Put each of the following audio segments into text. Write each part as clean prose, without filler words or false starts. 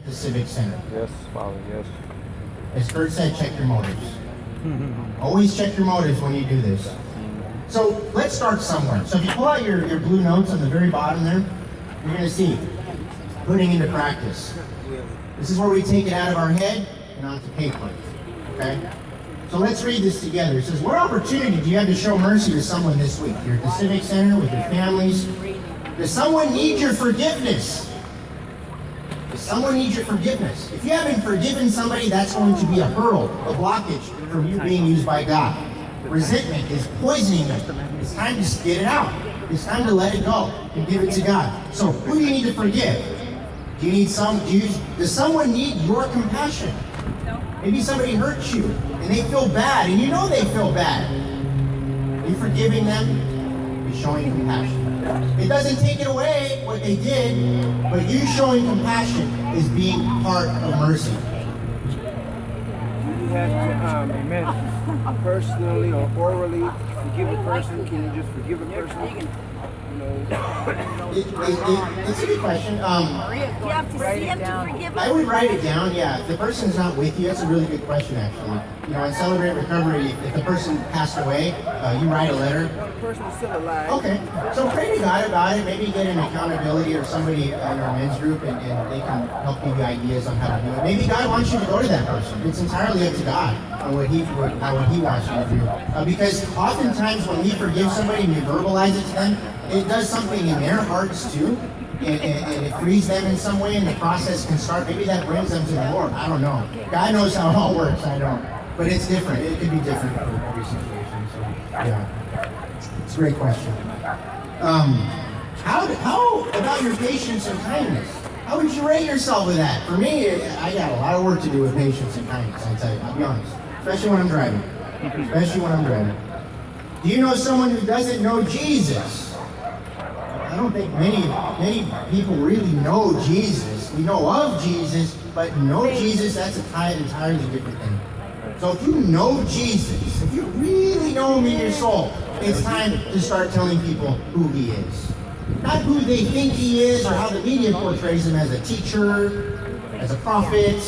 the Civic Center. Yes, Father, yes. As Kurt said, check your motives. Always check your motives when you do this. So let's start somewhere. So if you pull out your blue notes on the very bottom there, you're going to see putting into practice. This is where we take it out of our head and onto paper. Okay? So let's read this together. It says, what opportunity do you have to show mercy to someone this week? You're at the Civic Center with your families. Does someone need your forgiveness? Does someone need your forgiveness? If you haven't forgiven somebody, that's going to be a hurdle, a blockage from you being used by God. Resentment is poisoning you. It's time to get it out. It's time to let it go and give it to God. So who do you need to forgive? Do you need does someone need your compassion? Maybe somebody hurt you and they feel bad, and you know they feel bad. You forgiving them is showing compassion. It doesn't take it away what they did, but you showing compassion is being part of mercy. You have to, personally or orally forgive a person. Can you just forgive a person? It's a good question. You have to see him to forgive him? I would write it down, yeah. If the person's not with you, that's a really good question, actually. You know, in Celebrate Recovery, if the person passed away, you write a letter. The person is still alive. Okay, so pray to God about it. Maybe get an accountability or somebody in our men's group, and they can help give you ideas on how to do it. Maybe God wants you to go to that person. It's entirely up to God on what He wants you to do. Because oftentimes when we forgive somebody and we verbalize it to them, it does something in their hearts too, and it frees them in some way, and the process can start. Maybe that brings them to the Lord. I don't know. God knows how it all works. I don't. But it's different. It could be different for every situation. So, yeah, it's a great question. How about your patience and kindness? How would you rate yourself with that? For me, I got a lot of work to do with patience and kindness. I tell you, I'll be honest. Especially when I'm driving. Do you know someone who doesn't know Jesus? I don't think many people really know Jesus. We know of Jesus, but know Jesus, that's an entirely different thing. So if you know Jesus, if you really know Him in your soul, it's time to start telling people who He is. Not who they think He is or how the media portrays Him as a teacher, as a prophet.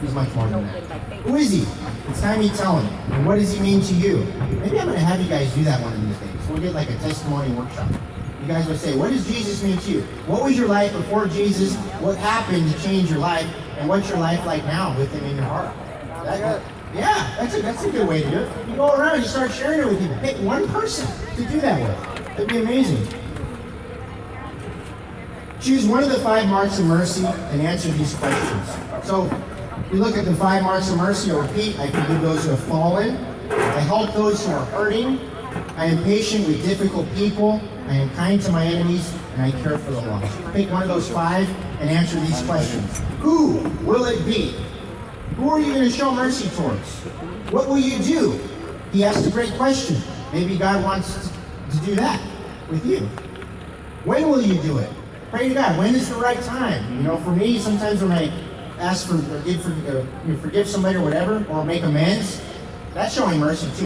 He's much more than that. Who is He? It's time you tell Him. And what does He mean to you? Maybe I'm going to have you guys do that one of these days. We'll get like a testimony workshop. You guys will say, what does Jesus mean to you? What was your life before Jesus? What happened to change your life? And what's your life like now with Him in your heart? That's a good way to do it. You go around, you start sharing it with people. Pick one person to do that with. That'd be amazing. Choose one of the 5 marks of mercy and answer these questions. So, we look at the 5 marks of mercy. I'll repeat. I forgive those who have fallen. I help those who are hurting. I am patient with difficult people. I am kind to my enemies, and I care for the lost. Pick one of those 5 and answer these questions. Who will it be? Who are you going to show mercy towards? What will you do? He asked a great question. Maybe God wants to do that with you. When will you do it? Pray to God. When is the right time? You know, for me, sometimes when I ask forgive somebody or whatever, or make amends, that's showing mercy too.